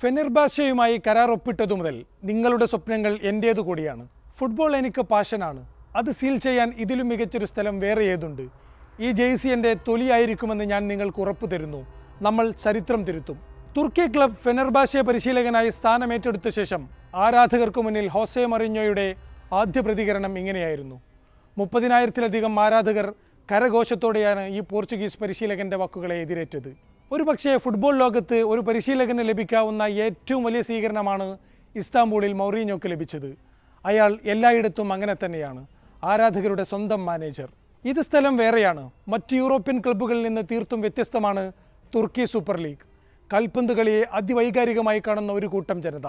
ഫെനെർബാഷയുമായി കരാർ ഒപ്പിട്ടതു മുതൽ നിങ്ങളുടെ സ്വപ്നങ്ങൾ എൻ്റേതു കൂടിയാണ്. ഫുട്ബോൾ എനിക്ക് പാഷനാണ്. അത് സീൽ ചെയ്യാൻ ഇതിലും മികച്ചൊരു സ്ഥലം വേറെ ഏതുണ്ട്? ഈ ജേഴ്സി എൻ്റെ തൊലിയായിരിക്കുമെന്ന് ഞാൻ നിങ്ങൾക്ക് ഉറപ്പു തരുന്നു. നമ്മൾ ചരിത്രം തിരുത്തും. തുർക്കി ക്ലബ് ഫെനെർബാഷെ പരിശീലകനായി സ്ഥാനമേറ്റെടുത്ത ശേഷം ആരാധകർക്ക് മുന്നിൽ ഹോസെ മറിഞ്ഞോയുടെ ആദ്യ പ്രതികരണം ഇങ്ങനെയായിരുന്നു. 30,000-ലധികം ആരാധകർ കരഘോഷത്തോടെയാണ് ഈ പോർച്ചുഗീസ് പരിശീലകൻ്റെ വാക്കുകളെ എതിരേറ്റത്. ഒരുപക്ഷെ ഫുട്ബോൾ ലോകത്ത് ഒരു പരിശീലകന് ലഭിക്കാവുന്ന ഏറ്റവും വലിയ സ്വീകരണമാണ് ഇസ്താംബൂളിൽ മൗറീഞ്ഞോക്ക് ലഭിച്ചത്. അയാൾ എല്ലായിടത്തും അങ്ങനെ തന്നെയാണ്, ആരാധകരുടെ സ്വന്തം മാനേജർ. ഇത് സ്ഥലം വേറെയാണ്. മറ്റ് യൂറോപ്യൻ ക്ലബ്ബുകളിൽ നിന്ന് തീർത്തും വ്യത്യസ്തമാണ് തുർക്കി സൂപ്പർ ലീഗ്. കൽപ്പന്ത് കളിയെ അതിവൈകാരികമായി കാണുന്ന ഒരു കൂട്ടം ജനത.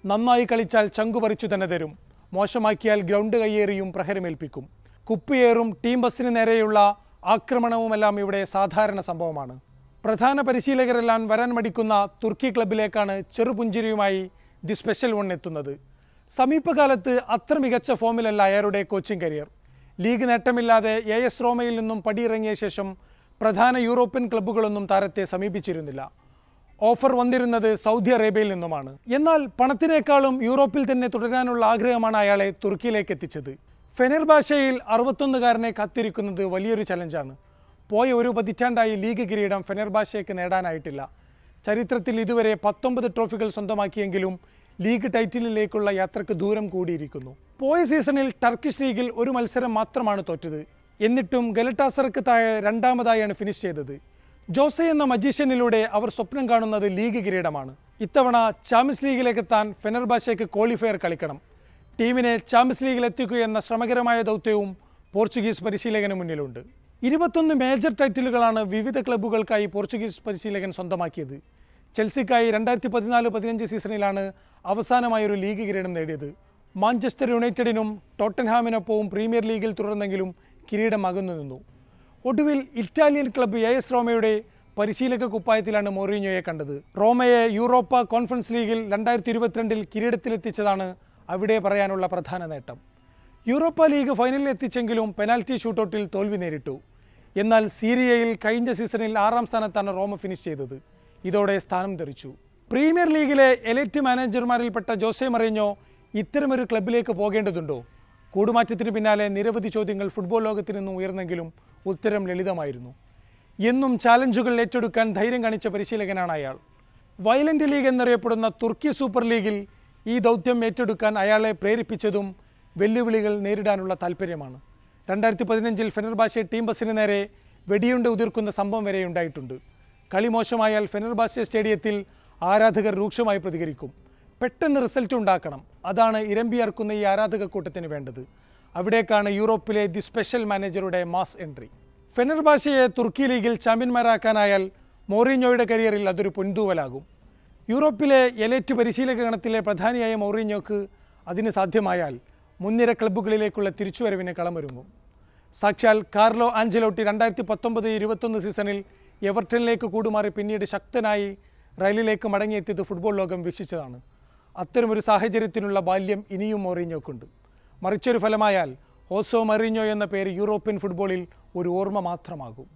നന്നായി കളിച്ചാൽ ചങ്കു പറിച്ചു തന്നെ തരും, മോശമാക്കിയാൽ ഗ്രൗണ്ട് കയ്യേറിയും പ്രഹരമേൽപ്പിക്കും. കുപ്പിയേറും ടീം ബസ്സിന് നേരെയുള്ള ആക്രമണവുമെല്ലാം ഇവിടെ സാധാരണ സംഭവമാണ്. പ്രധാന പരിശീലകരെല്ലാം വരാൻ മടിക്കുന്ന തുർക്കി ക്ലബിലേക്കാണ് ചെറുപുഞ്ചിരിയുമായി ദി സ്പെഷ്യൽ വൺ എത്തുന്നത്. സമീപകാലത്ത് അത്ര മികച്ച ഫോമിലല്ല അയാളുടെ കോച്ചിങ് കരിയർ. ലീഗ് നേട്ടമില്ലാതെ AS റോമയിൽ നിന്നും പടിയിറങ്ങിയ ശേഷം പ്രധാന യൂറോപ്യൻ ക്ലബ്ബുകളൊന്നും താരത്തെ സമീപിച്ചിരുന്നില്ല. ഓഫർ വന്നിരുന്നത് സൗദി അറേബ്യയിൽ നിന്നുമാണ്. എന്നാൽ പണത്തിനേക്കാളും യൂറോപ്പിൽ തന്നെ തുടരാനുള്ള ആഗ്രഹമാണ് അയാളെ തുർക്കിയിലേക്ക് എത്തിച്ചത്. ഫെനെർബാഷയിൽ 61-കാരനെ കാത്തിരിക്കുന്നത് വലിയൊരു ചലഞ്ചാണ്. പോയ ഒരു പതിറ്റാണ്ടായി ലീഗ് കിരീടം ഫെനെർബാഷയ്ക്ക് നേടാനായിട്ടില്ല. ചരിത്രത്തിൽ ഇതുവരെ 19 ട്രോഫികൾ സ്വന്തമാക്കിയെങ്കിലും ലീഗ് ടൈറ്റിലിലേക്കുള്ള യാത്രക്ക് ദൂരം കൂടിയിരിക്കുന്നു. പോയ സീസണിൽ ടർക്കിഷ് ലീഗിൽ ഒരു മത്സരം മാത്രമാണ് തോറ്റത്. എന്നിട്ടും ഗലറ്റാസറക്ക് താഴെ രണ്ടാമതായാണ് ഫിനിഷ് ചെയ്തത്. ജോസെ എന്ന മജീഷ്യനിലൂടെ അവർ സ്വപ്നം കാണുന്നത് ലീഗ് കിരീടമാണ്. ഇത്തവണ ചാമ്പ്യൻസ് ലീഗിലേക്ക് എത്താൻ ഫെനെർബാഷയ്ക്ക് ക്വാളിഫയർ കളിക്കണം. ടീമിനെ ചാമ്പ്യൻസ് ലീഗിൽ എത്തിക്കുകയെന്ന ശ്രമകരമായ ദൗത്യവും പോർച്ചുഗീസ് പരിശീലകന് മുന്നിലുണ്ട്. 21 മേജർ ടൈറ്റിലുകളാണ് വിവിധ ക്ലബ്ബുകൾക്കായി പോർച്ചുഗീസ് പരിശീലകൻ സ്വന്തമാക്കിയത്. ചെൽസിക്കായി 2014-15 സീസണിലാണ് അവസാനമായൊരു ലീഗ് കിരീടം നേടിയത്. മാഞ്ചസ്റ്റർ യുണൈറ്റഡിനും ടോട്ടൻഹാമിനൊപ്പവും പ്രീമിയർ ലീഗിൽ തുടർന്നെങ്കിലും കിരീടം അകന്നു നിന്നു. ഒടുവിൽ ഇറ്റാലിയൻ ക്ലബ്ബ് AS റോമയുടെ പരിശീലക കുപ്പായത്തിലാണ് മൗറീഞ്ഞോയെ കണ്ടത്. റോമയെ യൂറോപ്പ കോൺഫറൻസ് ലീഗിൽ 2022 കിരീടത്തിലെത്തിച്ചതാണ് അവിടെ പറയാനുള്ള പ്രധാന നേട്ടം. യൂറോപ്പ ലീഗ് ഫൈനലിൽ എത്തിച്ചെങ്കിലും പെനാൽറ്റി ഷൂട്ടൗട്ടിൽ തോൽവി നേരിട്ടു. എന്നാൽ സീരിയയിൽ കഴിഞ്ഞ സീസണിൽ 6ാം സ്ഥാനത്താണ് റോമ ഫിനിഷ് ചെയ്തത്. ഇതോടെ സ്ഥാനം തെറിച്ചു. പ്രീമിയർ ലീഗിലെ എലൈറ്റ് മാനേജർമാരിൽപ്പെട്ട ജോസെ മറിഞ്ഞോ ഇത്തരമൊരു ക്ലബിലേക്ക് പോകേണ്ടതുണ്ടോ? കൂടുമാറ്റത്തിന് പിന്നാലെ നിരവധി ചോദ്യങ്ങൾ ഫുട്ബോൾ ലോകത്തിൽ നിന്നും ഉയർന്നെങ്കിലും ഉത്തരം ലളിതമായിരുന്നു. എന്നും ചാലഞ്ചുകൾ ഏറ്റെടുക്കാൻ ധൈര്യം കാണിച്ച പരിശീലകനാണ് അയാൾ. വയലന്റ് ലീഗ് എന്നറിയപ്പെടുന്ന തുർക്കി സൂപ്പർ ലീഗിൽ ഈ ദൗത്യം ഏറ്റെടുക്കാൻ അയാളെ പ്രേരിപ്പിച്ചതും വെല്ലുവിളികൾ നേരിടാനുള്ള താല്പര്യമാണ്. 2015 ഫെനെർബാഷെ ടീം ബസ്സിന് നേരെ വെടിയുണ്ട ഉതിർക്കുന്ന സംഭവം വരെ ഉണ്ടായിട്ടുണ്ട്. കളി മോശമായാൽ ഫെനെർബാഷെ സ്റ്റേഡിയത്തിൽ ആരാധകർ രൂക്ഷമായി പ്രതികരിക്കും. പെട്ടെന്ന് റിസൾട്ട് ഉണ്ടാക്കണം. അതാണ് ഇരമ്പിയർക്കുന്ന ഈ ആരാധക കൂട്ടത്തിന് വേണ്ടത്. അവിടേക്കാണ് യൂറോപ്പിലെ ദി സ്പെഷ്യൽ മാനേജറുടെ മാസ് എൻട്രി. ഫെനെർബാഷയെ തുർക്കി ലീഗിൽ ചാമ്പ്യന്മാരാക്കാനായാൽ മൗറീഞ്ഞോയുടെ കരിയറിൽ അതൊരു പൊൻതൂവലാകും. യൂറോപ്പിലെ എലൈറ്റ് പരിശീലക ഗണത്തിലെ പ്രധാനിയായ മൗറീഞ്ഞോക്ക് അതിന് സാധ്യമായാൽ മുൻനിര ക്ലബ്ബുകളിലേക്കുള്ള തിരിച്ചുവരവിന് കളമൊരുങ്ങും. സാക്ഷാൽ കാർലോ ആഞ്ചലോട്ടി 2019-21 സീസണിൽ എവർട്ടണിലേക്ക് കൂടുമാറി പിന്നീട് ശക്തനായി റയലിലേക്ക് മടങ്ങിയെത്തിയത് ഫുട്ബോൾ ലോകം വീക്ഷിച്ചതാണ്. അത്തരമൊരു സാഹചര്യത്തിനുള്ള ബാല്യം ഇനിയും മൗറീഞ്ഞോക്കുണ്ട്. മറിച്ചൊരു ഫലമായാൽ ഹോസെ മറിഞ്ഞോ എന്ന പേര് യൂറോപ്യൻ ഫുട്ബോളിൽ ഒരു ഓർമ്മ മാത്രമാകും.